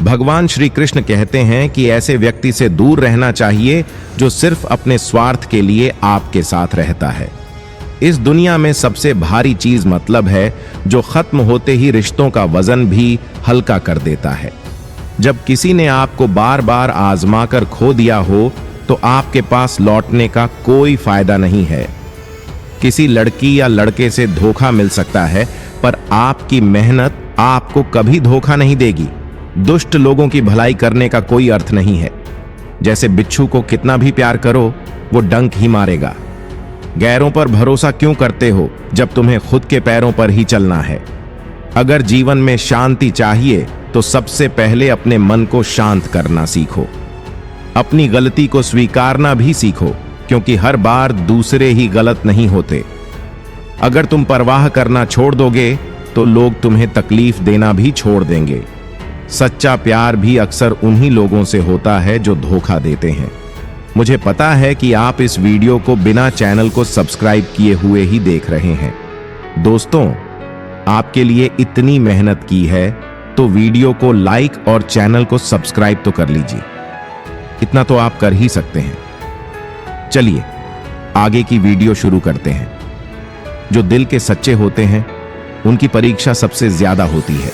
भगवान श्री कृष्ण कहते हैं कि ऐसे व्यक्ति से दूर रहना चाहिए जो सिर्फ अपने स्वार्थ के लिए आपके साथ रहता है। इस दुनिया में सबसे भारी चीज मतलब है, जो खत्म होते ही रिश्तों का वजन भी हल्का कर देता है। जब किसी ने आपको बार बार आजमा कर खो दिया हो तो आपके पास लौटने का कोई फायदा नहीं है। किसी लड़की या लड़के से धोखा मिल सकता है, पर आपकी मेहनत आपको कभी धोखा नहीं देगी। दुष्ट लोगों की भलाई करने का कोई अर्थ नहीं है। जैसे बिच्छू को कितना भी प्यार करो, वो डंक ही मारेगा। गैरों पर भरोसा क्यों करते हो जब तुम्हें खुद के पैरों पर ही चलना है? अगर जीवन में शांति चाहिए तो सबसे पहले अपने मन को शांत करना सीखो। अपनी गलती को स्वीकारना भी सीखो, क्योंकि हर बार दूसरे ही गलत नहीं होते। अगर तुम परवाह करना छोड़ दोगे तो लोग तुम्हें तकलीफ देना भी छोड़ देंगे। सच्चा प्यार भी अक्सर उन्हीं लोगों से होता है जो धोखा देते हैं। मुझे पता है कि आप इस वीडियो को बिना चैनल को सब्सक्राइब किए हुए ही देख रहे हैं। दोस्तों, आपके लिए इतनी मेहनत की है तो वीडियो को लाइक और चैनल को सब्सक्राइब तो कर लीजिए। इतना तो आप कर ही सकते हैं। चलिए आगे की वीडियो शुरू करते हैं। जो दिल के सच्चे होते हैं उनकी परीक्षा सबसे ज्यादा होती है।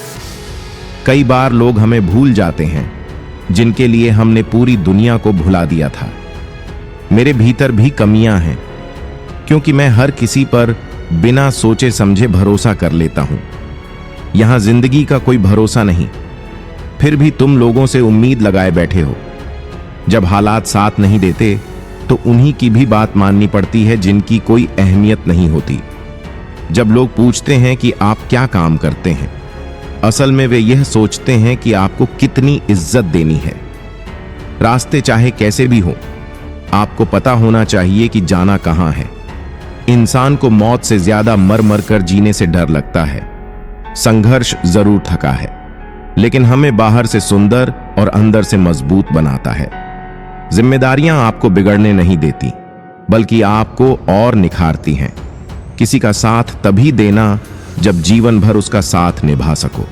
कई बार लोग हमें भूल जाते हैं जिनके लिए हमने पूरी दुनिया को भुला दिया था। मेरे भीतर भी कमियां हैं, क्योंकि मैं हर किसी पर बिना सोचे समझे भरोसा कर लेता हूं। यहां जिंदगी का कोई भरोसा नहीं, फिर भी तुम लोगों से उम्मीद लगाए बैठे हो। जब हालात साथ नहीं देते तो उन्हीं की भी बात माननी पड़ती है जिनकी कोई अहमियत नहीं होती। जब लोग पूछते हैं कि आप क्या काम करते हैं, असल में वे यह सोचते हैं कि आपको कितनी इज्जत देनी है। रास्ते चाहे कैसे भी हो, आपको पता होना चाहिए कि जाना कहां है। इंसान को मौत से ज्यादा मर मर कर जीने से डर लगता है। संघर्ष जरूर थका है, लेकिन हमें बाहर से सुंदर और अंदर से मजबूत बनाता है। जिम्मेदारियां आपको बिगड़ने नहीं देती, बल्कि आपको और निखारती हैं। किसी का साथ तभी देना जब जीवन भर उसका साथ निभा सको।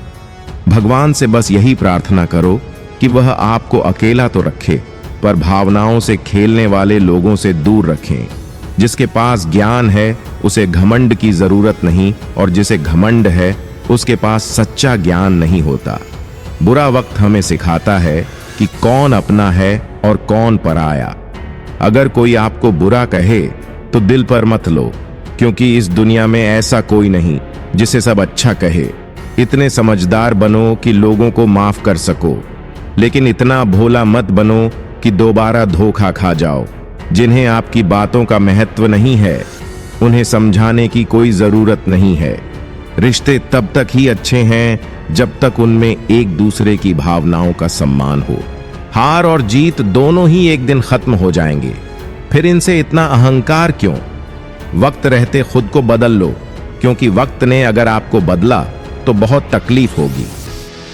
भगवान से बस यही प्रार्थना करो कि वह आपको अकेला तो रखे, पर भावनाओं से खेलने वाले लोगों से दूर रखें। जिसके पास ज्ञान है उसे घमंड की जरूरत नहीं, और जिसे घमंड है उसके पास सच्चा ज्ञान नहीं होता। बुरा वक्त हमें सिखाता है कि कौन अपना है और कौन पराया। अगर कोई आपको बुरा कहे तो दिल पर मत लो, क्योंकि इस दुनिया में ऐसा कोई नहीं जिसे सब अच्छा कहे। इतने समझदार बनो कि लोगों को माफ कर सको, लेकिन इतना भोला मत बनो कि दोबारा धोखा खा जाओ। जिन्हें आपकी बातों का महत्व नहीं है, उन्हें समझाने की कोई जरूरत नहीं है। रिश्ते तब तक ही अच्छे हैं जब तक उनमें एक दूसरे की भावनाओं का सम्मान हो। हार और जीत दोनों ही एक दिन खत्म हो जाएंगे, फिर इनसे इतना अहंकार क्यों? वक्त रहते खुद को बदल लो, क्योंकि वक्त ने अगर आपको बदला तो बहुत तकलीफ होगी।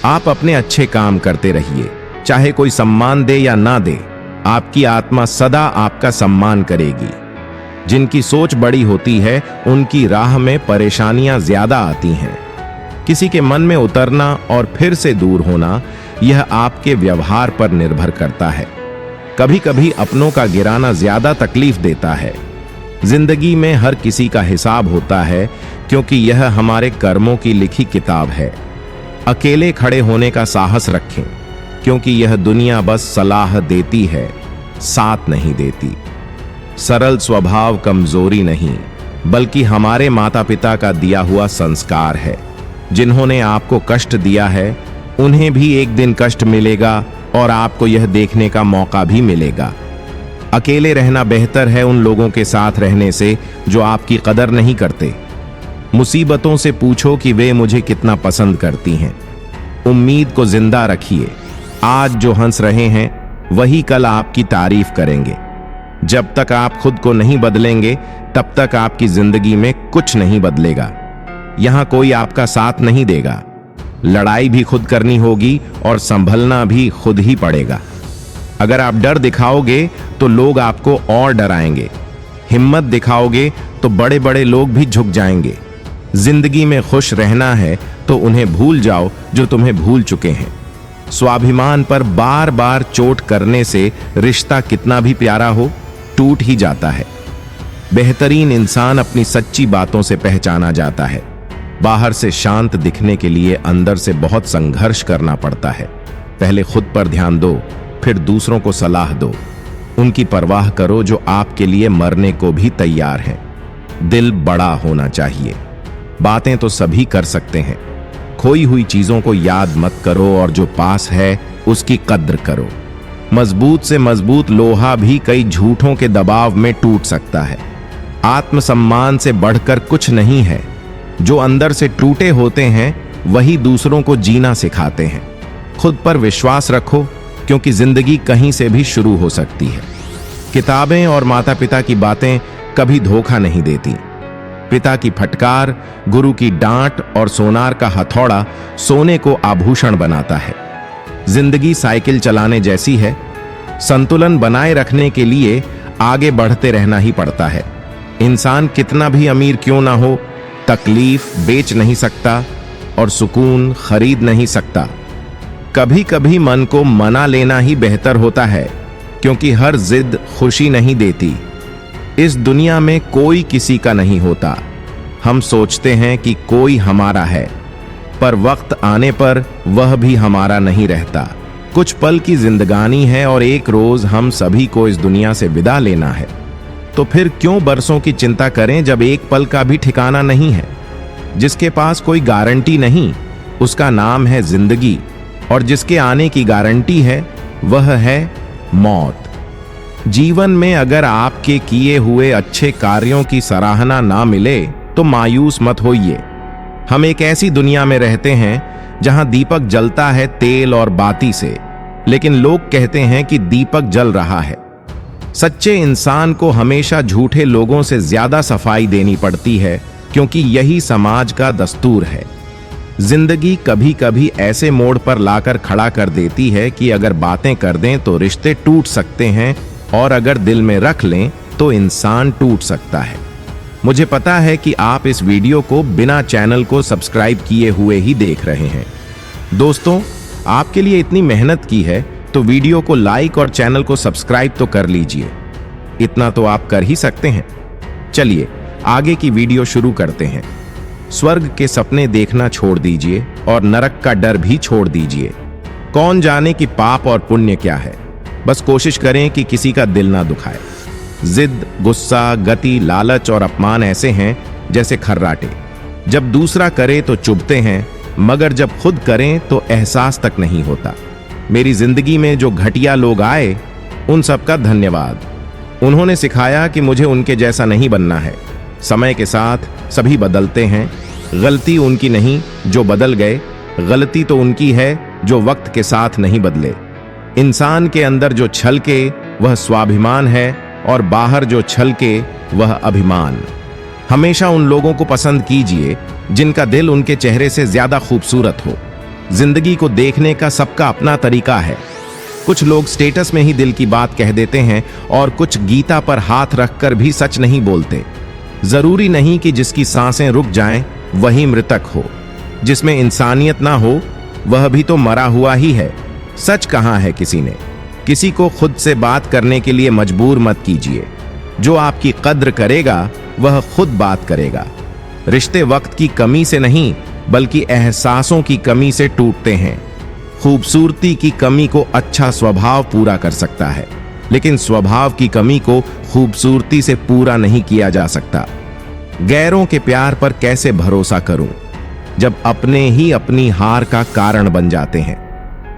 आप अपने अच्छे काम करते रहिए, चाहे कोई सम्मान दे या ना दे, आपकी आत्मा सदा आपका सम्मान करेगी। जिनकी सोच बड़ी होती है उनकी राह में परेशानियां ज्यादा आती हैं। किसी के मन में उतरना और फिर से दूर होना, यह आपके व्यवहार पर निर्भर करता है। कभी कभी अपनों का गिराना ज्यादा तकलीफ देता है। जिंदगी में हर किसी का हिसाब होता है, क्योंकि यह हमारे कर्मों की लिखी किताब है। अकेले खड़े होने का साहस रखें, क्योंकि यह दुनिया बस सलाह देती है, साथ नहीं देती। सरल स्वभाव कमजोरी नहीं, बल्कि हमारे माता पिता का दिया हुआ संस्कार है। जिन्होंने आपको कष्ट दिया है उन्हें भी एक दिन कष्ट मिलेगा, और आपको यह देखने का मौका भी मिलेगा। अकेले रहना बेहतर है उन लोगों के साथ रहने से जो आपकी कदर नहीं करते। मुसीबतों से पूछो कि वे मुझे कितना पसंद करती हैं। उम्मीद को जिंदा रखिए। आज जो हंस रहे हैं वही कल आपकी तारीफ करेंगे। जब तक आप खुद को नहीं बदलेंगे तब तक आपकी जिंदगी में कुछ नहीं बदलेगा। यहां कोई आपका साथ नहीं देगा। लड़ाई भी खुद करनी होगी और संभलना भी खुद ही पड़ेगा। अगर आप डर दिखाओगे तो लोग आपको और डराएंगे। हिम्मत दिखाओगे तो बड़े बड़े लोग भी झुक जाएंगे। जिंदगी में खुश रहना है तो उन्हें भूल जाओ जो तुम्हें भूल चुके हैं। स्वाभिमान पर बार बार चोट करने से रिश्ता कितना भी प्यारा हो, टूट ही जाता है। बेहतरीन इंसान अपनी सच्ची बातों से पहचाना जाता है। बाहर से शांत दिखने के लिए अंदर से बहुत संघर्ष करना पड़ता है। पहले खुद पर ध्यान दो, फिर दूसरों को सलाह दो। उनकी परवाह करो जो आपके लिए मरने को भी तैयार हैं। दिल बड़ा होना चाहिए। बातें तो सभी कर सकते हैं। खोई हुई चीजों को याद मत करो और जो पास है उसकी कद्र करो। मजबूत से मजबूत लोहा भी कई झूठों के दबाव में टूट सकता है। आत्मसम्मान से बढ़कर कुछ नहीं है। जो अंदर से टूटे होते हैं वही दूसरों को जीना सिखाते हैं। खुद पर विश्वास रखो, क्योंकि जिंदगी कहीं से भी शुरू हो सकती है। किताबें और माता पिता की बातें कभी धोखा नहीं देती। पिता की फटकार, गुरु की डांट और सोनार का हथौड़ा सोने को आभूषण बनाता है। जिंदगी साइकिल चलाने जैसी है। संतुलन बनाए रखने के लिए आगे बढ़ते रहना ही पड़ता है। इंसान कितना भी अमीर क्यों ना हो, तकलीफ बेच नहीं सकता और सुकून खरीद नहीं सकता। कभी कभी मन को मना लेना ही बेहतर होता है, क्योंकि हर जिद खुशी नहीं देती। इस दुनिया में कोई किसी का नहीं होता। हम सोचते हैं कि कोई हमारा है, पर वक्त आने पर वह भी हमारा नहीं रहता। कुछ पल की जिंदगानी है और एक रोज हम सभी को इस दुनिया से विदा लेना है। तो फिर क्यों बरसों की चिंता करें जब एक पल का भी ठिकाना नहीं है। जिसके पास कोई गारंटी नहीं, उसका नाम है जिंदगी, और जिसके आने की गारंटी है वह है मौत। जीवन में अगर आपके किए हुए अच्छे कार्यों की सराहना ना मिले तो मायूस मत होइए। हम एक ऐसी दुनिया में रहते हैं जहां दीपक जलता है तेल और बाती से, लेकिन लोग कहते हैं कि दीपक जल रहा है। सच्चे इंसान को हमेशा झूठे लोगों से ज्यादा सफाई देनी पड़ती है, क्योंकि यही समाज का दस्तूर है। जिंदगी कभी कभी ऐसे मोड़ पर लाकर खड़ा कर देती है कि अगर बातें कर दें तो रिश्ते टूट सकते हैं, और अगर दिल में रख लें तो इंसान टूट सकता है। मुझे पता है कि आप इस वीडियो को बिना चैनल को सब्सक्राइब किए हुए ही देख रहे हैं। दोस्तों, आपके लिए इतनी मेहनत की है तो वीडियो को लाइक और चैनल को सब्सक्राइब तो कर लीजिए। इतना तो आप कर ही सकते हैं। चलिए आगे की वीडियो शुरू करते हैं। स्वर्ग के सपने देखना छोड़ दीजिए और नरक का डर भी छोड़ दीजिए। कौन जाने कि पाप और पुण्य क्या है। बस कोशिश करें कि किसी का दिल ना दुखाए। जिद, गुस्सा, गति, लालच और अपमान ऐसे हैं जैसे खर्राटे। जब दूसरा करे तो चुभते हैं, मगर जब खुद करें तो एहसास तक नहीं होता। मेरी जिंदगी में जो घटिया लोग आए, उन सबका धन्यवाद। उन्होंने सिखाया कि मुझे उनके जैसा नहीं बनना है। समय के साथ सभी बदलते हैं। गलती उनकी नहीं जो बदल गए, गलती तो उनकी है जो वक्त के साथ नहीं बदले। इंसान के अंदर जो छलके वह स्वाभिमान है, और बाहर जो छलके वह अभिमान। हमेशा उन लोगों को पसंद कीजिए जिनका दिल उनके चेहरे से ज्यादा खूबसूरत हो। जिंदगी को देखने का सबका अपना तरीका है। कुछ लोग स्टेटस में ही दिल की बात कह देते हैं, और कुछ गीता पर हाथ रखकर भी सच नहीं बोलते। जरूरी नहीं कि जिसकी सांसें रुक जाएं वही मृतक हो। जिसमें इंसानियत ना हो वह भी तो मरा हुआ ही है। सच कहाँ है किसी ने। किसी को खुद से बात करने के लिए मजबूर मत कीजिए। जो आपकी कद्र करेगा वह खुद बात करेगा। रिश्ते वक्त की कमी से नहीं, बल्कि एहसासों की कमी से टूटते हैं। खूबसूरती की कमी को अच्छा स्वभाव पूरा कर सकता है, लेकिन स्वभाव की कमी को खूबसूरती से पूरा नहीं किया जा सकता। गैरों के प्यार पर कैसे भरोसा करूं, जब अपने ही अपनी हार का कारण बन जाते हैं।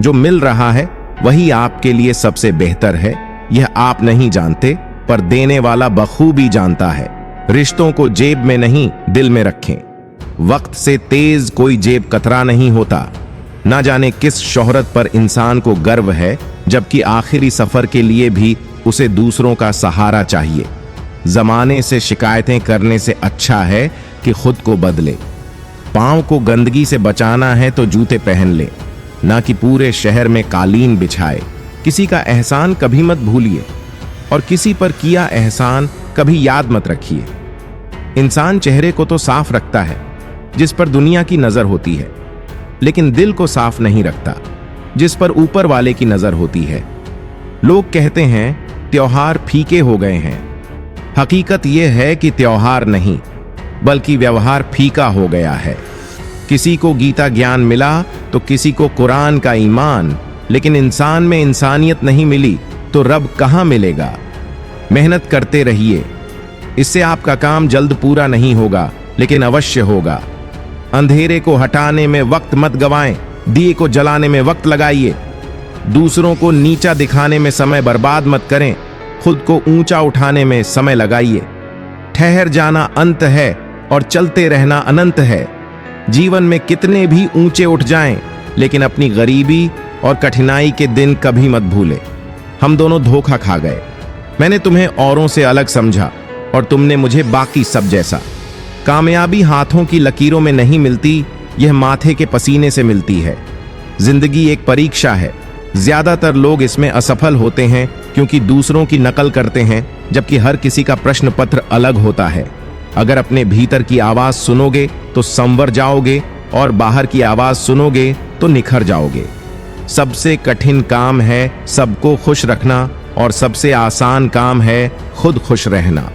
जो मिल रहा है वही आपके लिए सबसे बेहतर है। यह आप नहीं जानते, पर देने वाला बखूबी जानता है। रिश्तों को जेब में नहीं, दिल में रखें। वक्त से तेज कोई जेब कतरा नहीं होता। ना जाने किस शोहरत पर इंसान को गर्व है, जबकि आखिरी सफर के लिए भी उसे दूसरों का सहारा चाहिए। जमाने से शिकायतें करने से अच्छा है कि खुद को बदले। पांव को गंदगी से बचाना है तो जूते पहन ले, ना कि पूरे शहर में कालीन बिछाए। किसी का एहसान कभी मत भूलिए, और किसी पर किया एहसान कभी याद मत रखिए। इंसान चेहरे को तो साफ रखता है जिस पर दुनिया की नजर होती है, लेकिन दिल को साफ नहीं रखता। जिस पर ऊपर वाले की नजर होती है। लोग कहते हैं त्योहार फीके हो गए हैं। हकीकत यह है कि त्योहार नहीं, बल्कि व्यवहार फीका हो गया है। किसी को गीता ज्ञान मिला तो किसी को कुरान का ईमान, लेकिन इंसान में इंसानियत नहीं मिली तो रब कहां मिलेगा? मेहनत करते रहिए, इससे आपका काम जल्द पूरा नहीं होगा, लेकिन अवश्य होगा। अंधेरे को हटाने में वक्त मत गवाएं, दिए को जलाने में वक्त लगाइए। दूसरों को नीचा दिखाने में समय बर्बाद मत करें, खुद को ऊंचा उठाने में समय लगाइए। ठहर जाना अंत है और चलते रहना अनंत है। जीवन में कितने भी ऊंचे उठ जाएं, लेकिन अपनी गरीबी और कठिनाई के दिन कभी मत भूले। हम दोनों धोखा खा गए। मैंने तुम्हें औरों से अलग समझा और तुमने मुझे बाकी सब जैसा। कामयाबी हाथों की लकीरों में नहीं मिलती, यह माथे के पसीने से मिलती है। जिंदगी एक परीक्षा है। ज्यादातर लोग इसमें असफल होते हैं क्योंकि दूसरों की नकल करते हैं, जबकि हर किसी का प्रश्न पत्र अलग होता है। अगर अपने भीतर की आवाज सुनोगे तो संवर जाओगे और बाहर की आवाज सुनोगे तो निखर जाओगे। सबसे कठिन काम है सबको खुश रखना और सबसे आसान काम है खुद खुश रहना।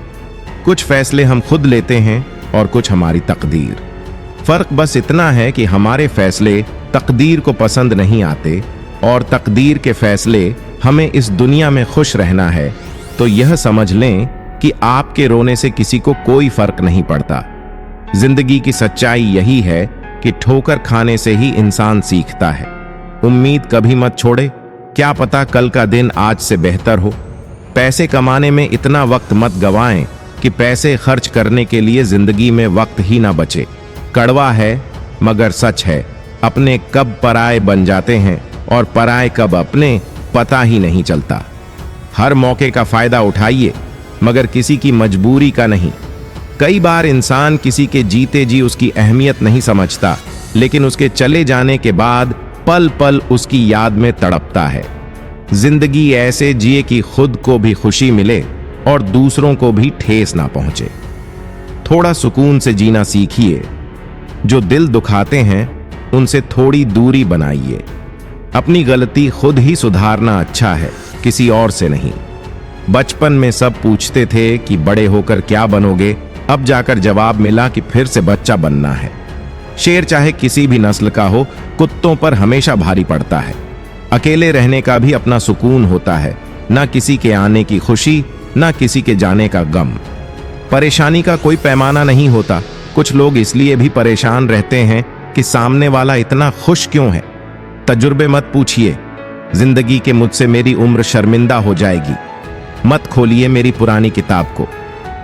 कुछ फैसले हम खुद लेते हैं और कुछ हमारी तकदीर। फर्क बस इतना है कि हमारे फैसले तकदीर को पसंद नहीं आते और तकदीर के फैसले हमें इस दुनिया में खुश रहना है। तो यह समझ लें कि आपके रोने से किसी को कोई फर्क नहीं पड़ता। जिंदगी की सच्चाई यही है कि ठोकर खाने से ही इंसान सीखता है। उम्मीद कभी मत छोड़े, क्या पता कल का दिन आज से बेहतर हो। पैसे कमाने में इतना वक्त मत गवाएं कि पैसे खर्च करने के लिए जिंदगी में वक्त ही ना बचे। कड़वा है मगर सच है, अपने कब पराए बन जाते हैं और पराए कब अपने, पता ही नहीं चलता। हर मौके का फायदा उठाइए, मगर किसी की मजबूरी का नहीं। कई बार इंसान किसी के जीते जी उसकी अहमियत नहीं समझता, लेकिन उसके चले जाने के बाद पल पल उसकी याद में तड़पता है। जिंदगी ऐसे जिए कि खुद को भी खुशी मिले और दूसरों को भी ठेस ना पहुंचे। थोड़ा सुकून से जीना सीखिए। जो दिल दुखाते हैं उनसे थोड़ी दूरी बनाइए। अपनी गलती खुद ही सुधारना अच्छा है, किसी और से नहीं। बचपन में सब पूछते थे कि बड़े होकर क्या बनोगे, अब जाकर जवाब मिला कि फिर से बच्चा बनना है। शेर चाहे किसी भी नस्ल का हो, कुत्तों पर हमेशा भारी पड़ता है। अकेले रहने का भी अपना सुकून होता है, ना किसी के आने की खुशी, ना किसी के जाने का गम। परेशानी का कोई पैमाना नहीं होता। कुछ लोग इसलिए भी परेशान रहते हैं कि सामने वाला इतना खुश क्यों है। तजुर्बे मत पूछिए, जिंदगी के मुझसे मेरी उम्र शर्मिंदा हो जाएगी। मत खोलिए मेरी पुरानी किताब को।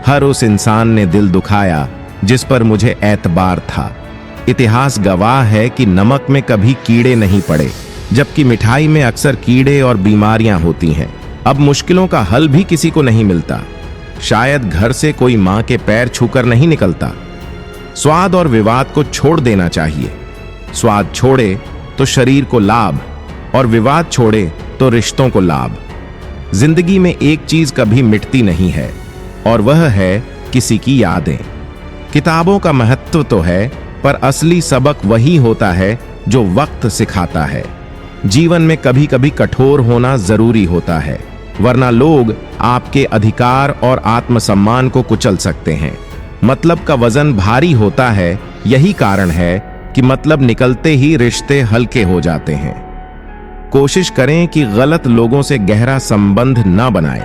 हर उस इंसान ने दिल दुखाया जिस पर मुझे एतबार था। इतिहास गवाह है कि नमक में कभी कीड़े नहीं पड़े, जबकि मिठाई में अक्सर कीड़े और बीमारियां होती हैं। अब मुश्किलों का हल भी किसी को नहीं मिलता। शायद घर से कोई मां के पैर छूकर नहीं निकलता। स्वाद और विवाद को छोड़ देना चाहिए। स्वाद छोड़े तो शरीर को लाभ और विवाद छोड़े तो रिश्तों को लाभ। जिंदगी में एक चीज कभी मिटती नहीं है और वह है किसी की यादें। किताबों का महत्व तो है, पर असली सबक वही होता है जो वक्त सिखाता है। जीवन में कभी कभी कठोर होना जरूरी होता है, वरना लोग आपके अधिकार और आत्मसम्मान को कुचल सकते हैं। मतलब का वजन भारी होता है, यही कारण है कि मतलब निकलते ही रिश्ते हल्के हो जाते हैं। कोशिश करें कि गलत लोगों से गहरा संबंध ना बनाएं,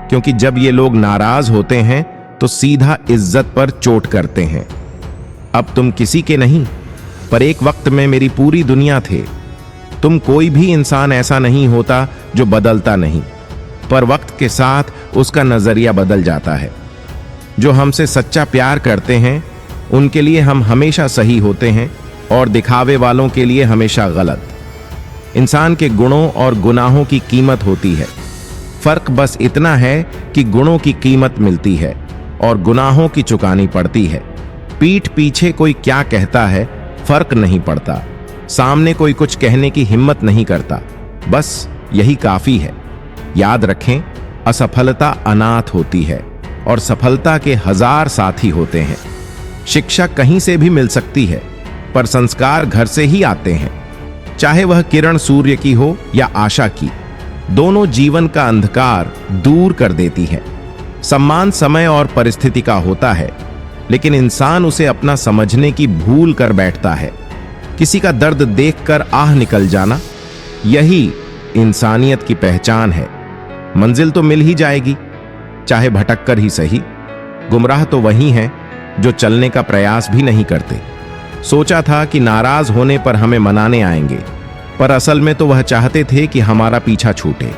क्योंकि जब ये लोग नाराज होते हैं तो सीधा इज्जत पर चोट करते हैं। अब तुम किसी के नहीं, पर एक वक्त में मेरी पूरी दुनिया थे। तुम कोई भी इंसान ऐसा नहीं होता जो बदलता नहीं, पर वक्त के साथ उसका नजरिया बदल जाता है। जो हमसे सच्चा प्यार करते हैं उनके लिए हम हमेशा सही होते हैं और दिखावे वालों के लिए हमेशा गलत। इंसान के गुणों और गुनाहों की कीमत होती है। फर्क बस इतना है कि गुणों की कीमत मिलती है और गुनाहों की चुकानी पड़ती है। पीठ पीछे कोई क्या कहता है फर्क नहीं पड़ता, सामने कोई कुछ कहने की हिम्मत नहीं करता, बस यही काफी है। याद रखें, असफलता अनाथ होती है और सफलता के 1000 साथी होते हैं। शिक्षा कहीं से भी मिल सकती है, पर संस्कार घर से ही आते हैं। चाहे वह किरण सूर्य की हो या आशा की, दोनों जीवन का अंधकार दूर कर देती है। सम्मान समय और परिस्थिति का होता है, लेकिन इंसान उसे अपना समझने की भूल कर बैठता है। किसी का दर्द देखकर आह निकल जाना, यही इंसानियत की पहचान है। मंजिल तो मिल ही जाएगी, चाहे भटक कर ही सही। गुमराह तो वही हैं जो चलने का प्रयास भी नहीं करते। सोचा था कि नाराज होने पर हमें मनाने आएंगे, पर असल में तो वह चाहते थे कि हमारा पीछा छूटे।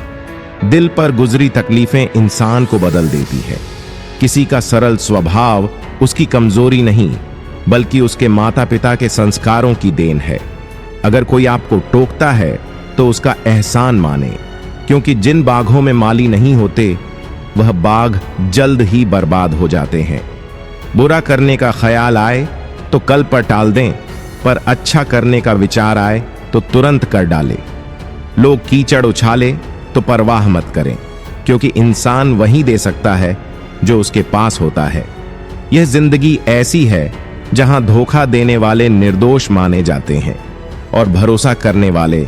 दिल पर गुजरी तकलीफें इंसान को बदल देती है। किसी का सरल स्वभाव उसकी कमजोरी नहीं, बल्कि उसके माता पिता के संस्कारों की देन है। अगर कोई आपको टोकता है तो उसका एहसान माने, क्योंकि जिन बाघों में माली नहीं होते वह बाघ जल्द ही बर्बाद हो जाते हैं। बुरा करने का ख्याल आए तो कल पर टाल दें, पर अच्छा करने का विचार आए तो तुरंत कर डाले। लोग कीचड़ उछाले तो परवाह मत करें, क्योंकि इंसान वही दे सकता है जो उसके पास होता है। यह जिंदगी ऐसी है जहां धोखा देने वाले निर्दोष माने जाते हैं और भरोसा करने वाले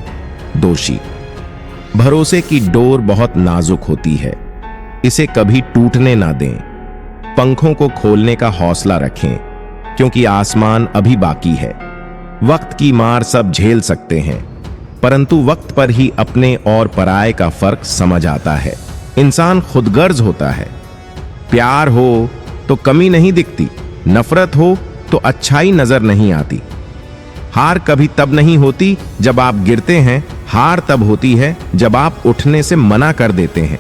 दोषी। भरोसे की डोर बहुत नाजुक होती है, इसे कभी टूटने ना दें। पंखों को खोलने का हौसला रखें, क्योंकि आसमान अभी बाकी है। वक्त की मार सब झेल सकते हैं, परंतु वक्त पर ही अपने और पराये का फर्क समझ आता है। इंसान खुदगर्ज होता है। प्यार हो तो कमी नहीं दिखती, नफरत हो तो अच्छाई नजर नहीं आती। हार कभी तब नहीं होती जब आप गिरते हैं, हार तब होती है जब आप उठने से मना कर देते हैं।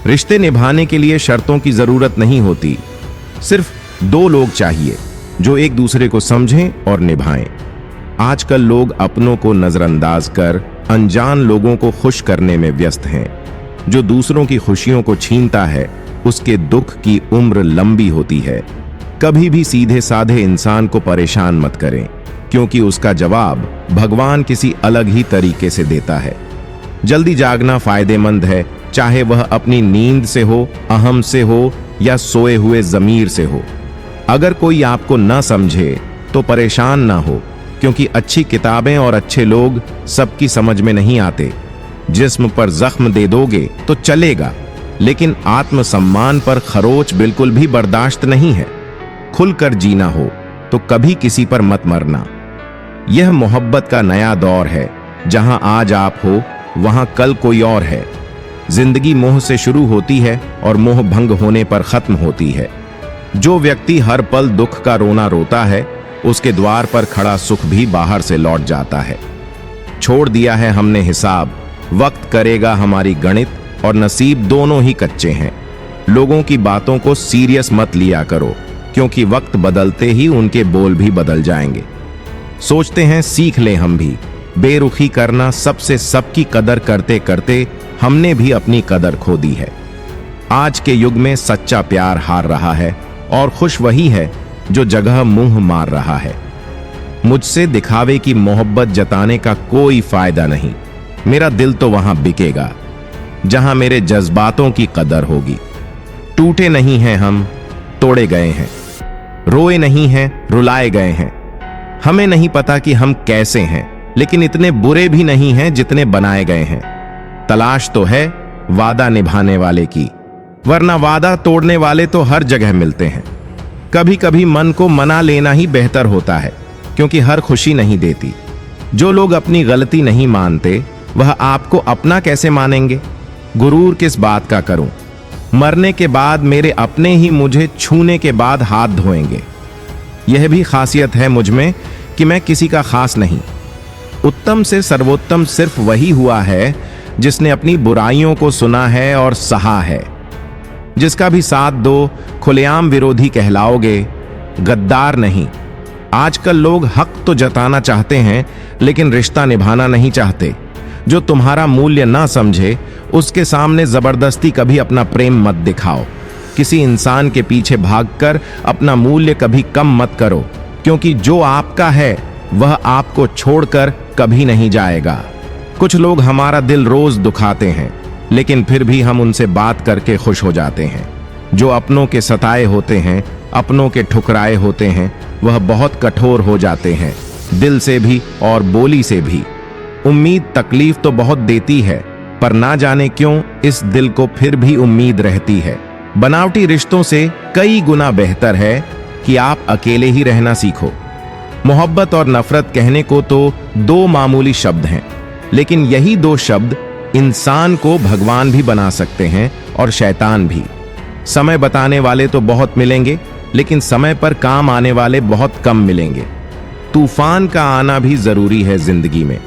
रिश्ते निभाने के लिए शर्तों की जरूरत नहीं होती, सिर्फ दो लोग चाहिए जो एक दूसरे को समझें और निभाएं। आजकल लोग अपनों को नजरअंदाज कर अनजान लोगों को खुश करने में व्यस्त हैं। जो दूसरों की खुशियों को छीनता है उसके दुख की उम्र लंबी होती है। कभी भी सीधे साधे इंसान को परेशान मत करें, क्योंकि उसका जवाब भगवान किसी अलग ही तरीके से देता है। जल्दी जागना फायदेमंद है, चाहे वह अपनी नींद से हो, अहम से हो या सोए हुए जमीर से हो। अगर कोई आपको न समझे तो परेशान ना हो, क्योंकि अच्छी किताबें और अच्छे लोग सबकी समझ में नहीं आते। जिस्म पर जख्म दे दोगे तो चलेगा, लेकिन आत्मसम्मान पर खरोच बिल्कुल भी बर्दाश्त नहीं है। खुलकर जीना हो तो कभी किसी पर मत मरना। यह मोहब्बत का नया दौर है, जहां आज आप हो वहां कल कोई और है। जिंदगी मोह से शुरू होती है और मोह भंग होने पर खत्म होती है। जो व्यक्ति हर पल दुख का रोना रोता है, उसके द्वार पर खड़ा सुख भी बाहर से लौट जाता है। छोड़ दिया है हमने हिसाब, वक्त करेगा हमारी गणित, और नसीब दोनों ही कच्चे हैं। लोगों की बातों को सीरियस मत लिया करो, क्योंकि वक्त बदलते ही उनके बोल भी बदल जाएंगे। सोचते हैं सीख लें हम भी बेरुखी करना। सबसे सबकी कदर करते करते हमने भी अपनी कदर खो दी है। आज के युग में सच्चा प्यार हार रहा है, और खुश वही है जो जगह मुंह मार रहा है। मुझसे दिखावे की मोहब्बत जताने का कोई फायदा नहीं। मेरा दिल तो वहां बिकेगा जहां मेरे जज्बातों की कदर होगी। टूटे नहीं हैं हम, तोड़े गए हैं। रोए नहीं हैं, रुलाए गए हैं। हमें नहीं पता कि हम कैसे हैं, लेकिन इतने बुरे भी नहीं हैं जितने बनाए गए हैं। तलाश तो है वादा निभाने वाले की, वरना वादा तोड़ने वाले तो हर जगह मिलते हैं। कभी कभी मन को मना लेना ही बेहतर होता है, क्योंकि हर खुशी नहीं देती। जो लोग अपनी गलती नहीं मानते, वह आपको अपना कैसे मानेंगे? गुरूर किस बात का करूं? मरने के बाद मेरे अपने ही मुझे छूने के बाद हाथ धोएंगे। यह भी खासियत है मुझ में कि मैं किसी का खास नहीं। उत्तम से सर्वोत्तम सिर्फ वही हुआ है जिसने अपनी बुराइयों को सुना है और सहा है। जिसका भी साथ दो, खुलेआम विरोधी कहलाओगे, गद्दार नहीं। आजकल लोग हक तो जताना चाहते हैं, लेकिन रिश्ता निभाना नहीं चाहते। जो तुम्हारा मूल्य ना समझे, उसके सामने जबरदस्ती कभी अपना प्रेम मत दिखाओ। किसी इंसान के पीछे भागकर अपना मूल्य कभी कम मत करो, क्योंकि जो आपका है वह आपको छोड़कर कभी नहीं जाएगा। कुछ लोग हमारा दिल रोज दुखाते हैं, लेकिन फिर भी हम उनसे बात करके खुश हो जाते हैं। जो अपनों के सताए होते हैं, अपनों के ठुकराए होते हैं, वह बहुत कठोर हो जाते हैं, दिल से भी और बोली से भी। उम्मीद तकलीफ तो बहुत देती है, पर ना जाने क्यों इस दिल को फिर भी उम्मीद रहती है। बनावटी रिश्तों से कई गुना बेहतर है कि आप अकेले ही रहना सीखो। मोहब्बत और नफरत कहने को तो दो मामूली शब्द हैं, लेकिन यही दो शब्द इंसान को भगवान भी बना सकते हैं और शैतान भी। समय बताने वाले तो बहुत मिलेंगे, लेकिन समय पर काम आने वाले बहुत कम मिलेंगे। तूफान का आना भी जरूरी है जिंदगी में,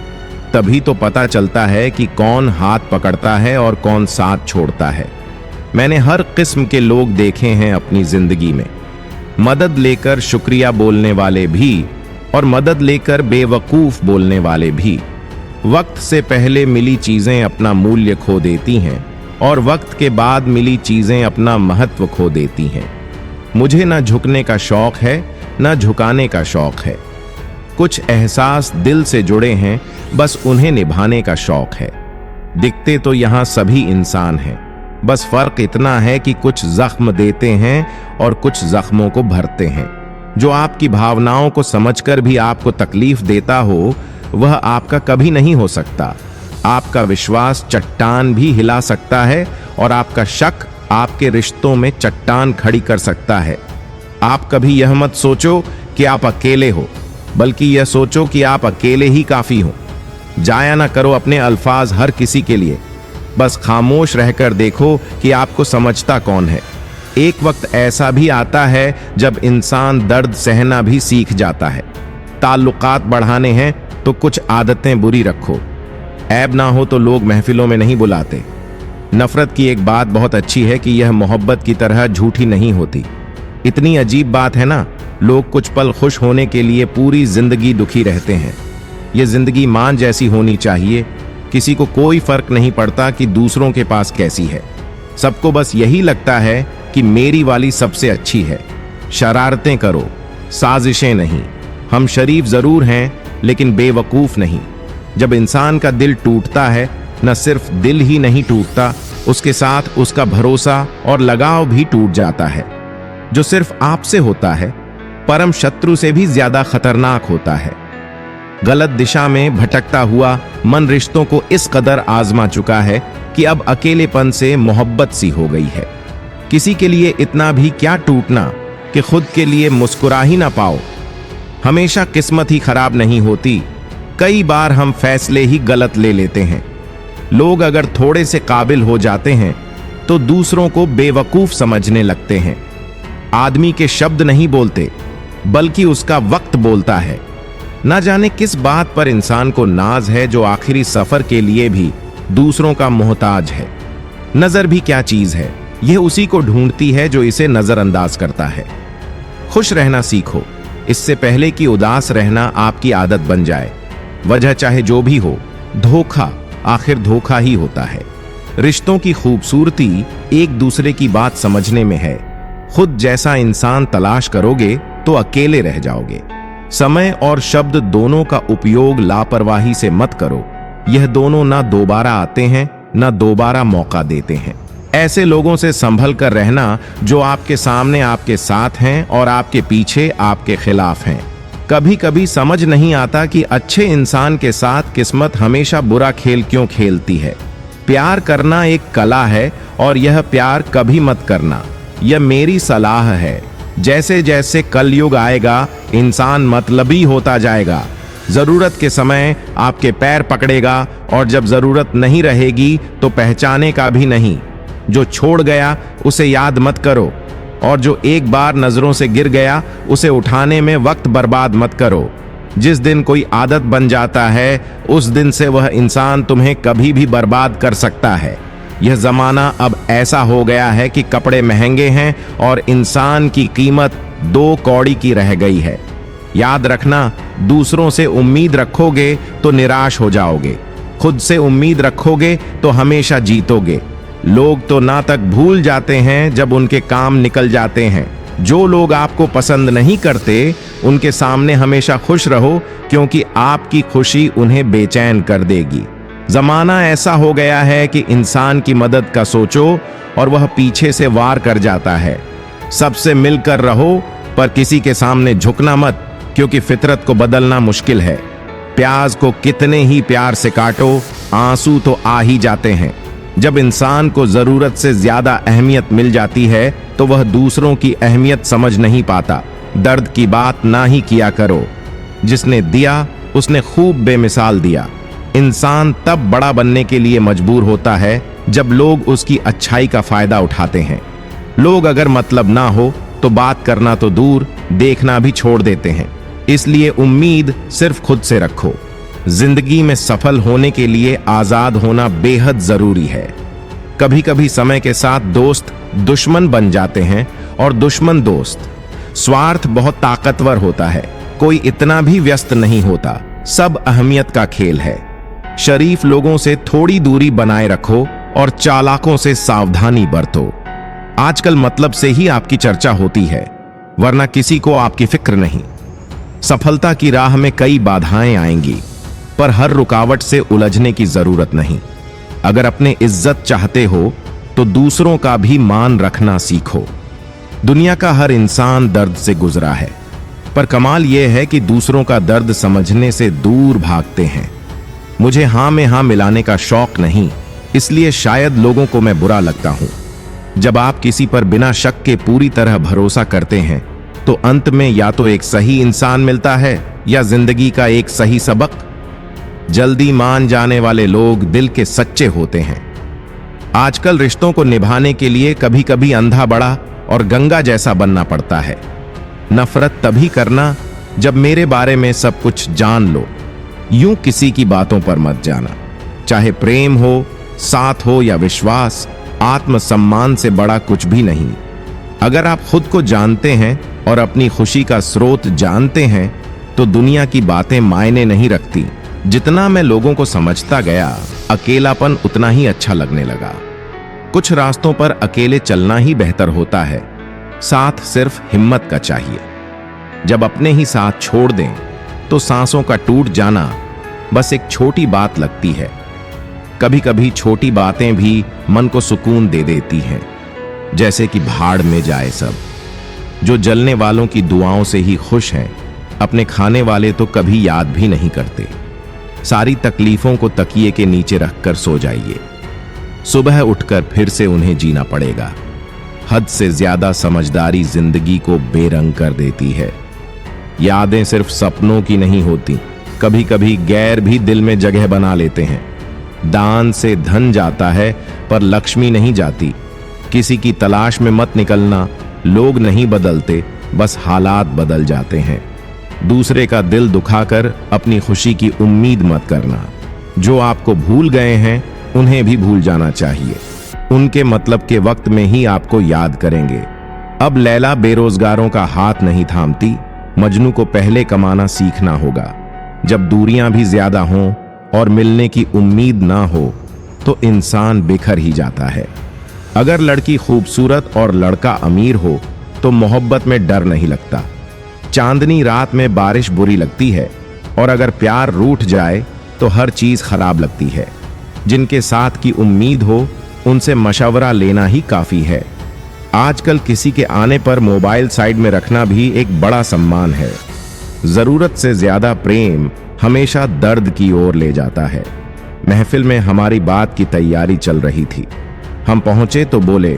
तभी तो पता चलता है कि कौन हाथ पकड़ता है और कौन साथ छोड़ता है। मैंने हर किस्म के लोग देखे हैं अपनी जिंदगी में, मदद लेकर शुक्रिया बोलने वाले भी और मदद लेकर बेवकूफ बोलने वाले भी। वक्त से पहले मिली चीजें अपना मूल्य खो देती हैं और वक्त के बाद मिली चीजें अपना महत्व खो देती हैं। मुझे न झुकने का शौक है, न झुकाने का शौक है। कुछ एहसास दिल से जुड़े हैं, बस उन्हें निभाने का शौक है। दिखते तो यहां सभी इंसान हैं, बस फर्क इतना है कि कुछ जख्म देते हैं और कुछ जख्मों को भरते हैं। जो आपकी भावनाओं को समझकर भी आपको तकलीफ देता हो, वह आपका कभी नहीं हो सकता। आपका विश्वास चट्टान भी हिला सकता है और आपका शक आपके रिश्तों में चट्टान खड़ी कर सकता है। आप कभी यह मत सोचो कि आप अकेले हो, बल्कि यह सोचो कि आप अकेले ही काफी हो। जाया ना करो अपने अल्फाज हर किसी के लिए, बस खामोश रहकर देखो कि आपको समझता कौन है। एक वक्त ऐसा भी आता है जब इंसान दर्द सहना भी सीख जाता है। ताल्लुकात बढ़ाने हैं तो कुछ आदतें बुरी रखो। ऐब ना हो तो लोग महफिलों में नहीं बुलाते। नफरत की एक बात बहुत अच्छी है कि यह मोहब्बत की तरह झूठी नहीं होती। इतनी अजीब बात है ना, लोग कुछ पल खुश होने के लिए पूरी जिंदगी दुखी रहते हैं। यह जिंदगी मान जैसी होनी चाहिए, किसी को कोई फर्क नहीं पड़ता कि दूसरों के पास कैसी है। सबको बस यही लगता है कि मेरी वाली सबसे अच्छी है। शरारतें करो, साजिशें नहीं। हम शरीफ जरूर हैं, लेकिन बेवकूफ नहीं। जब इंसान का दिल टूटता है, न सिर्फ दिल ही नहीं टूटता, उसके साथ उसका भरोसा और लगाव भी टूट जाता है। जो सिर्फ आपसे होता है, परम शत्रु से भी ज्यादा खतरनाक होता है। गलत दिशा में भटकता हुआ मन रिश्तों को इस कदर आजमा चुका है कि अब अकेलेपन से मोहब्बत सी हो गई है। किसी के लिए इतना भी क्या टूटना कि खुद के लिए मुस्कुरा ही ना पाओ। हमेशा किस्मत ही खराब नहीं होती, कई बार हम फैसले ही गलत ले लेते हैं। लोग अगर थोड़े से काबिल हो जाते हैं तो दूसरों को बेवकूफ समझने लगते हैं। आदमी के शब्द नहीं बोलते, बल्कि उसका वक्त बोलता है। ना जाने किस बात पर इंसान को नाज है, जो आखिरी सफर के लिए भी दूसरों का मोहताज है। नजर भी क्या चीज है, यह उसी को ढूंढती है जो इसे नजरअंदाज करता है। खुश रहना सीखो, इससे पहले कि उदास रहना आपकी आदत बन जाए। वजह चाहे जो भी हो, धोखा आखिर धोखा ही होता है। रिश्तों की खूबसूरती एक दूसरे की बात समझने में है। खुद जैसा इंसान तलाश करोगे तो अकेले रह जाओगे। समय और शब्द दोनों का उपयोग लापरवाही से मत करो। यह दोनों ना दोबारा आते हैं, ना दोबारा मौका देते हैं। ऐसे लोगों से संभल कर रहना जो आपके सामने आपके साथ हैं और आपके पीछे आपके खिलाफ हैं। कभी कभी समझ नहीं आता कि अच्छे इंसान के साथ किस्मत हमेशा बुरा खेल क्यों खेलती है। प्यार करना एक कला है और यह प्यार कभी मत करना, यह मेरी सलाह है। जैसे जैसे कलयुग आएगा, इंसान मतलबी होता जाएगा। जरूरत के समय आपके पैर पकड़ेगा और जब जरूरत नहीं रहेगी तो पहचाने का भी नहीं। जो छोड़ गया उसे याद मत करो, और जो एक बार नजरों से गिर गया उसे उठाने में वक्त बर्बाद मत करो। जिस दिन कोई आदत बन जाता है, उस दिन से वह इंसान तुम्हें कभी भी बर्बाद कर सकता है। यह जमाना अब ऐसा हो गया है कि कपड़े महंगे हैं और इंसान की कीमत 2 कौड़ी की रह गई है। याद रखना, दूसरों से उम्मीद रखोगे तो निराश हो जाओगे, खुद से उम्मीद रखोगे तो हमेशा जीतोगे। लोग तो ना तक भूल जाते हैं जब उनके काम निकल जाते हैं। जो लोग आपको पसंद नहीं करते, उनके सामने हमेशा खुश रहो, क्योंकि आपकी खुशी उन्हें बेचैन कर देगी। जमाना ऐसा हो गया है कि इंसान की मदद का सोचो और वह पीछे से वार कर जाता है। सबसे मिलकर रहो, पर किसी के सामने झुकना मत, क्योंकि फितरत को बदलना मुश्किल है। प्याज को कितने ही प्यार से काटो, आंसू तो आ ही जाते हैं। जब इंसान को जरूरत से ज्यादा अहमियत मिल जाती है तो वह दूसरों की अहमियत समझ नहीं पाता। दर्द की बात ना ही किया करो। जिसने दिया उसने खूब बेमिसाल दिया। इंसान तब बड़ा बनने के लिए मजबूर होता है जब लोग उसकी अच्छाई का फायदा उठाते हैं। लोग अगर मतलब ना हो तो बात करना तो दूर, देखना भी छोड़ देते हैं। इसलिए उम्मीद सिर्फ खुद से रखो। जिंदगी में सफल होने के लिए आजाद होना बेहद जरूरी है। कभी कभी समय के साथ दोस्त दुश्मन बन जाते हैं और दुश्मन दोस्त। स्वार्थ बहुत ताकतवर होता है। कोई इतना भी व्यस्त नहीं होता। सब अहमियत का खेल है। शरीफ लोगों से थोड़ी दूरी बनाए रखो और चालाकों से सावधानी बरतो। आजकल मतलब से ही आपकी चर्चा होती है, वरना किसी को आपकी फिक्र नहीं। सफलता की राह में कई बाधाएं आएंगी, पर हर रुकावट से उलझने की जरूरत नहीं। अगर अपने इज्जत चाहते हो तो दूसरों का भी मान रखना सीखो। दुनिया का हर इंसान दर्द से गुजरा है, पर कमाल यह है कि दूसरों का दर्द समझने से दूर भागते हैं। मुझे हां में हां मिलाने का शौक नहीं, इसलिए शायद लोगों को मैं बुरा लगता हूं। जब आप किसी पर बिना शक के पूरी तरह भरोसा करते हैं तो अंत में या तो एक सही इंसान मिलता है या जिंदगी का एक सही सबक। जल्दी मान जाने वाले लोग दिल के सच्चे होते हैं। आजकल रिश्तों को निभाने के लिए कभी कभी अंधा बड़ा और गंगा जैसा बनना पड़ता है। नफरत तभी करना जब मेरे बारे में सब कुछ जान लो। यूं किसी की बातों पर मत जाना। चाहे प्रेम हो, साथ हो या विश्वास, आत्मसम्मान से बड़ा कुछ भी नहीं। अगर आप खुद को जानते हैं और अपनी खुशी का स्रोत जानते हैं तो दुनिया की बातें मायने नहीं रखती। जितना मैं लोगों को समझता गया, अकेलापन उतना ही अच्छा लगने लगा। कुछ रास्तों पर अकेले चलना ही बेहतर होता है। साथ सिर्फ हिम्मत का चाहिए। जब अपने ही साथ छोड़ दें तो सांसों का टूट जाना बस एक छोटी बात लगती है। कभी कभी छोटी बातें भी मन को सुकून दे देती हैं, जैसे कि भाड़ में जाए सब। जो जलने वालों की दुआओं से ही खुश हैं, अपने खाने वाले तो कभी याद भी नहीं करते। सारी तकलीफों को तकिए के नीचे रखकर सो जाइए। सुबह उठकर फिर से उन्हें जीना पड़ेगा। हद से ज्यादा समझदारी जिंदगी को बेरंग कर देती है। यादें सिर्फ सपनों की नहीं होती, कभी कभी गैर भी दिल में जगह बना लेते हैं। दान से धन जाता है पर लक्ष्मी नहीं जाती। किसी की तलाश में मत निकलना। लोग नहीं बदलते, बस हालात बदल जाते हैं। दूसरे का दिल दुखाकर अपनी खुशी की उम्मीद मत करना। जो आपको भूल गए हैं उन्हें भी भूल जाना चाहिए। उनके मतलब के वक्त में ही आपको याद करेंगे। अब लैला बेरोजगारों का हाथ नहीं थामती। मजनू को पहले कमाना सीखना होगा। जब दूरियां भी ज्यादा हों और मिलने की उम्मीद ना हो तो इंसान बिखर ही जाता है। अगर लड़की खूबसूरत और लड़का अमीर हो तो मोहब्बत में डर नहीं लगता। चांदनी रात में बारिश बुरी लगती है, और अगर प्यार रूठ जाए तो हर चीज खराब लगती है। जिनके साथ की उम्मीद हो उनसे मशवरा लेना ही काफी है। आजकल किसी के आने पर मोबाइल साइड में रखना भी एक बड़ा सम्मान है। जरूरत से ज्यादा प्रेम हमेशा दर्द की ओर ले जाता है। महफिल में हमारी बात की तैयारी चल रही थी। हम पहुंचे तो बोले,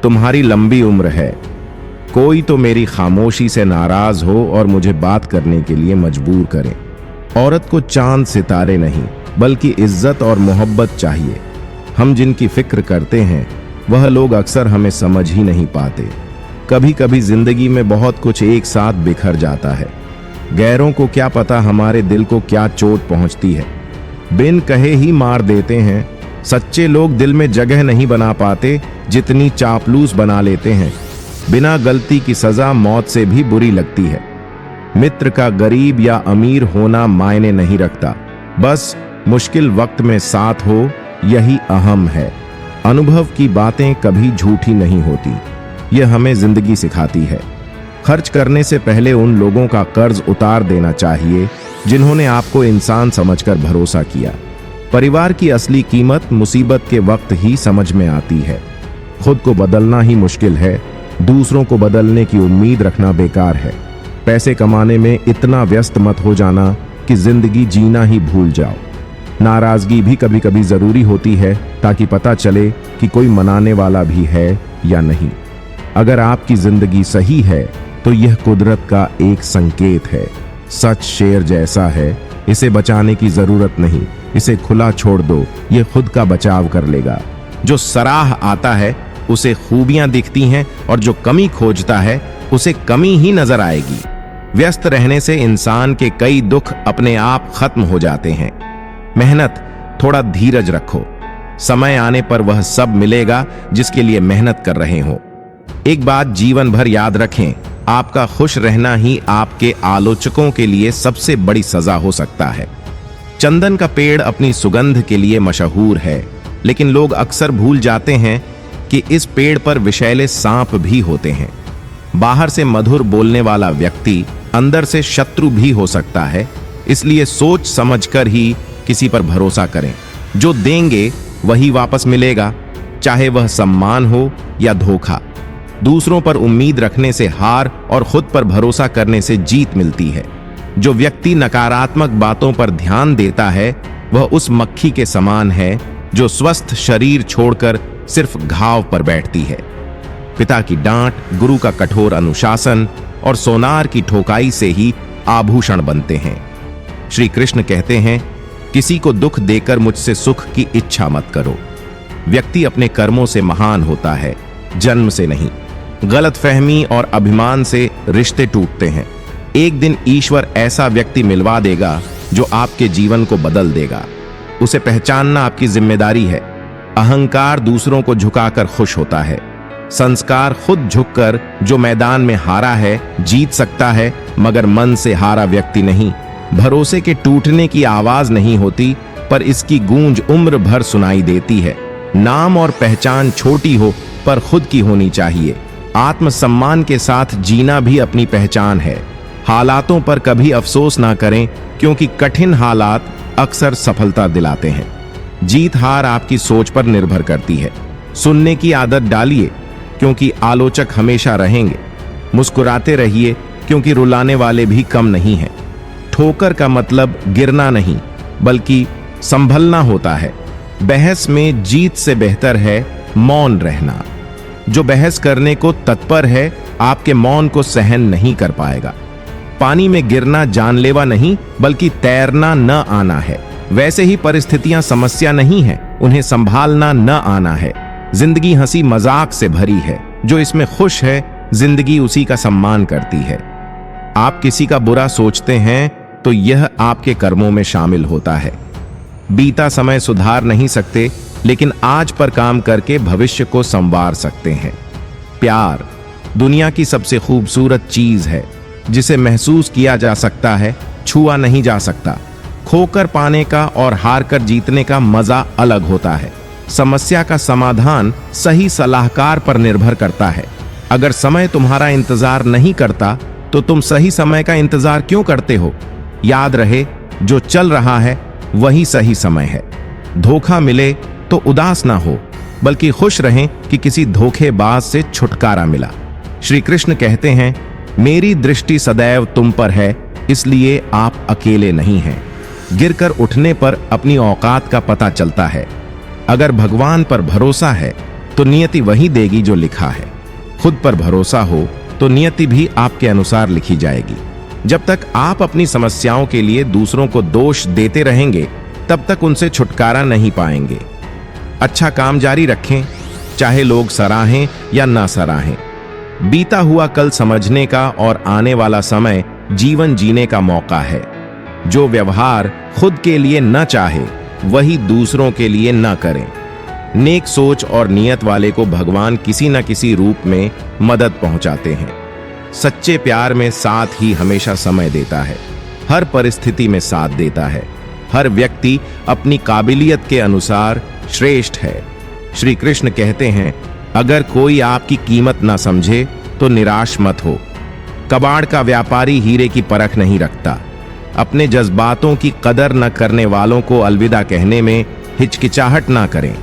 तुम्हारी लंबी उम्र है। कोई तो मेरी खामोशी से नाराज हो और मुझे बात करने के लिए मजबूर करे। औरत को चांद सितारे नहीं बल्कि इज्जत और मोहब्बत चाहिए। हम जिनकी फिक्र करते हैं वह लोग अक्सर हमें समझ ही नहीं पाते। कभी कभी जिंदगी में बहुत कुछ एक साथ बिखर जाता है। गैरों को क्या पता हमारे दिल को क्या चोट पहुंचती है। बिन कहे ही मार देते हैं। सच्चे लोग दिल में जगह नहीं बना पाते जितनी चापलूस बना लेते हैं। बिना गलती की सजा मौत से भी बुरी लगती है। मित्र का गरीब या अमीर होना मायने नहीं रखता, बस मुश्किल वक्त में साथ हो यही अहम है। अनुभव की बातें कभी झूठी नहीं होती, यह हमें जिंदगी सिखाती है। खर्च करने से पहले उन लोगों का कर्ज उतार देना चाहिए जिन्होंने आपको इंसान समझकर भरोसा किया। परिवार की असली कीमत मुसीबत के वक्त ही समझ में आती है। खुद को बदलना ही मुश्किल है, दूसरों को बदलने की उम्मीद रखना बेकार है। पैसे कमाने में इतना व्यस्त मत हो जाना कि जिंदगी जीना ही भूल जाओ। नाराजगी भी कभी कभी जरूरी होती है ताकि पता चले कि कोई मनाने वाला भी है या नहीं। अगर आपकी जिंदगी सही है तो यह कुदरत का एक संकेत है। सच शेर जैसा है, इसे बचाने की जरूरत नहीं, इसे खुला छोड़ दो, यह खुद का बचाव कर लेगा। जो सराह आता है उसे खूबियां दिखती हैं और जो कमी खोजता है उसे कमी ही नजर आएगी। व्यस्त रहने से इंसान के कई दुख अपने आप खत्म हो जाते हैं। मेहनत, थोड़ा धीरज रखो, समय आने पर वह सब मिलेगा जिसके लिए मेहनत कर रहे हो। एक बात जीवन भर याद रखें, आपका खुश रहना ही आपके आलोचकों के लिए सबसे बड़ी सजा हो सकता है। चंदन का पेड़ अपनी सुगंध के लिए मशहूर है, लेकिन लोग अक्सर भूल जाते हैं कि इस पेड़ पर विषैले सांप भी होते हैं। बाहर से मधुर बोलने वाला व्यक्ति अंदर से शत्रु भी हो सकता है, इसलिए सोच समझकर ही किसी पर भरोसा करें। जो देंगे वही वापस मिलेगा, चाहे वह सम्मान हो या धोखा। दूसरों पर उम्मीद रखने से हार और खुद पर भरोसा करने से जीत मिलती है। जो व्यक्ति नकारात्मक बातों पर ध्यान देता है वह उस मक्खी के समान है जो स्वस्थ शरीर छोड़कर सिर्फ घाव पर बैठती है। पिता की डांट, गुरु का कठोर अनुशासन और सोनार की ठोकाई से ही आभूषण बनते हैं। श्री कृष्ण कहते हैं, किसी को दुख देकर मुझसे सुख की इच्छा मत करो। व्यक्ति अपने कर्मों से महान होता है, जन्म से नहीं। गलतफहमी और अभिमान से रिश्ते टूटते हैं। एक दिन ईश्वर ऐसा व्यक्ति मिलवा देगा जो आपके जीवन को बदल देगा। उसे पहचानना आपकी जिम्मेदारी है। अहंकार दूसरों को झुकाकर खुश होता है। संस्कार खुद झुककर जो मैदान में हारा है जीत सकता है, मगर मन से हारा व्यक्ति नहीं। भरोसे के टूटने की आवाज नहीं होती, पर इसकी गूंज उम्र भर सुनाई देती है। नाम और पहचान छोटी हो पर खुद की होनी चाहिए। आत्मसम्मान के साथ जीना भी अपनी पहचान है। हालातों पर कभी अफसोस ना करें, क्योंकि कठिन हालात अक्सर सफलता दिलाते हैं। जीत हार आपकी सोच पर निर्भर करती है। सुनने की आदत डालिए, क्योंकि आलोचक हमेशा रहेंगे। मुस्कुराते रहिए, क्योंकि रुलाने वाले भी कम नहीं हैं। ठोकर का मतलब गिरना नहीं, बल्कि संभलना होता है। बहस में जीत से बेहतर है मौन रहना। जो बहस करने को तत्पर है आपके मौन को सहन नहीं कर पाएगा। पानी में गिरना जानलेवा नहीं, बल्कि तैरना न आना है। वैसे ही परिस्थितियां समस्या नहीं है, उन्हें संभालना न आना है। जिंदगी हंसी मजाक से भरी है। जो इसमें खुश है, जिंदगी उसी का सम्मान करती है। आप किसी का बुरा सोचते हैं तो यह आपके कर्मों में शामिल होता है। बीता समय सुधार नहीं सकते, लेकिन आज पर काम करके भविष्य को संवार सकते हैं। प्यार दुनिया की सबसे खूबसूरत चीज है, जिसे महसूस किया जा सकता है, छुआ नहीं जा सकता। खोकर पाने का और हार कर जीतने का मजा अलग होता है। समस्या का समाधान सही सलाहकार पर निर्भर करता है। अगर समय तुम्हारा इंतजार नहीं करता तो तुम सही समय का इंतजार क्यों करते हो? याद रहे, जो चल रहा है वही सही समय है। धोखा मिले तो उदास ना हो, बल्कि खुश रहें कि किसी धोखेबाज से छुटकारा मिला। श्री कृष्ण कहते हैं, मेरी दृष्टि सदैव तुम पर है, इसलिए आप अकेले नहीं हैं। गिरकर उठने पर अपनी औकात का पता चलता है। अगर भगवान पर भरोसा है तो नियति वही देगी जो लिखा है। खुद पर भरोसा हो तो नियति भी आपके अनुसार लिखी जाएगी। जब तक आप अपनी समस्याओं के लिए दूसरों को दोष देते रहेंगे, तब तक उनसे छुटकारा नहीं पाएंगे। अच्छा काम जारी रखें, चाहे लोग सराहें या ना सराहें। बीता हुआ कल समझने का और आने वाला समय जीवन जीने का मौका है। जो व्यवहार खुद के लिए न चाहे, वही दूसरों के लिए न करें। नेक सोच और नियत वाले को भगवान किसी न किसी रूप में मदद पहुंचाते हैं। सच्चे प्यार में साथ ही हमेशा समय देता है, हर परिस्थिति में साथ देता है। हर व्यक्ति अपनी काबिलियत के अनुसार श्रेष्ठ है। श्री कृष्ण कहते हैं, अगर कोई आपकी कीमत ना समझे तो निराश मत हो। कबाड़ का व्यापारी हीरे की परख नहीं रखता। अपने जज्बातों की कदर न करने वालों को अलविदा कहने में हिचकिचाहट ना करें।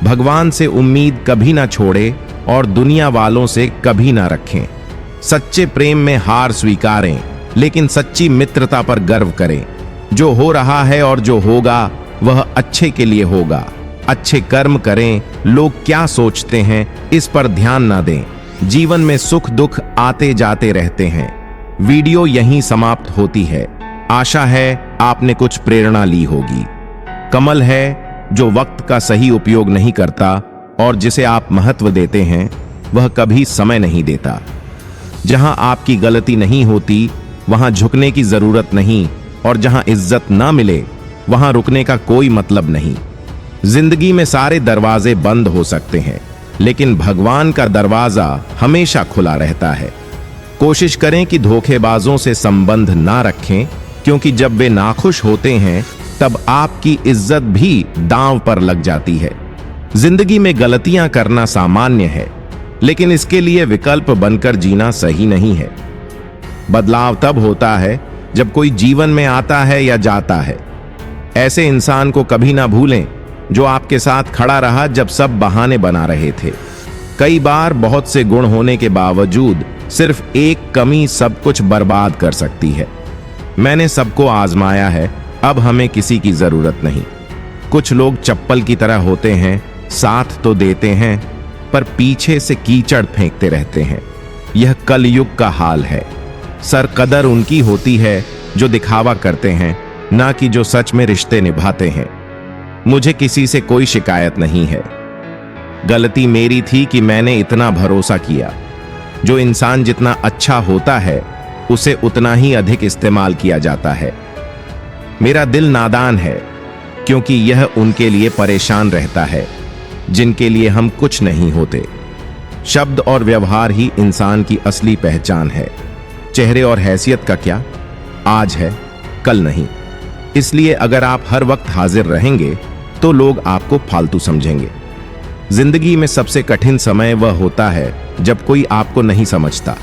भगवान से उम्मीद कभी ना छोड़े और दुनिया वालों से कभी ना रखें। सच्चे प्रेम में हार स्वीकारें, लेकिन सच्ची मित्रता पर गर्व करें। जो हो रहा है और जो होगा वह अच्छे के लिए होगा। अच्छे कर्म करें, लोग क्या सोचते हैं इस पर ध्यान ना दें। जीवन में सुख दुख आते जाते रहते हैं। वीडियो यहीं समाप्त होती है। आशा है आपने कुछ प्रेरणा ली होगी। कमल है जो वक्त का सही उपयोग नहीं करता, और जिसे आप महत्व देते हैं वह कभी समय नहीं देता। जहां आपकी गलती नहीं होती वहां झुकने की जरूरत नहीं, और जहां इज्जत ना मिले वहां रुकने का कोई मतलब नहीं। जिंदगी में सारे दरवाजे बंद हो सकते हैं, लेकिन भगवान का दरवाजा हमेशा खुला रहता है। कोशिश करें कि धोखेबाजों से संबंध ना रखें, क्योंकि जब वे नाखुश होते हैं तब आपकी इज्जत भी दांव पर लग जाती है। जिंदगी में गलतियां करना सामान्य है, लेकिन इसके लिए विकल्प बनकर जीना सही नहीं है। बदलाव तब होता है जब कोई जीवन में आता है या जाता है। ऐसे इंसान को कभी ना भूलें जो आपके साथ खड़ा रहा जब सब बहाने बना रहे थे। कई बार बहुत से गुण होने के बावजूद सिर्फ एक कमी सब कुछ बर्बाद कर सकती है। मैंने सबको आजमाया है, अब हमें किसी की जरूरत नहीं। कुछ लोग चप्पल की तरह होते हैं, साथ तो देते हैं पर पीछे से कीचड़ फेंकते रहते हैं। यह कलयुग का हाल है। सरकदर उनकी होती है जो दिखावा करते हैं, ना कि जो सच में रिश्ते निभाते हैं। मुझे किसी से कोई शिकायत नहीं है। गलती मेरी थी कि मैंने इतना भरोसा किया। जो इंसान जितना अच्छा होता है उसे उतना ही अधिक इस्तेमाल किया जाता है। मेरा दिल नादान है, क्योंकि यह उनके लिए परेशान रहता है जिनके लिए हम कुछ नहीं होते। शब्द और व्यवहार ही इंसान की असली पहचान है। चेहरे और हैसियत का क्या, आज है कल नहीं। इसलिए अगर आप हर वक्त हाजिर रहेंगे तो लोग आपको फालतू समझेंगे। जिंदगी में सबसे कठिन समय वह होता है जब कोई आपको नहीं समझता,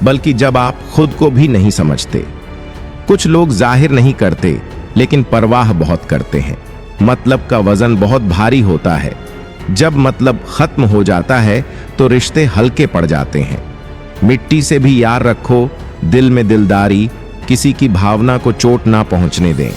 बल्कि जब आप खुद को भी नहीं समझते। कुछ लोग जाहिर नहीं करते, लेकिन परवाह बहुत करते हैं। मतलब का वजन बहुत भारी होता है। जब मतलब खत्म हो जाता है तो रिश्ते हल्के पड़ जाते हैं। मिट्टी से भी यार रखो, दिल में दिलदारी, किसी की भावना को चोट ना पहुंचने दें।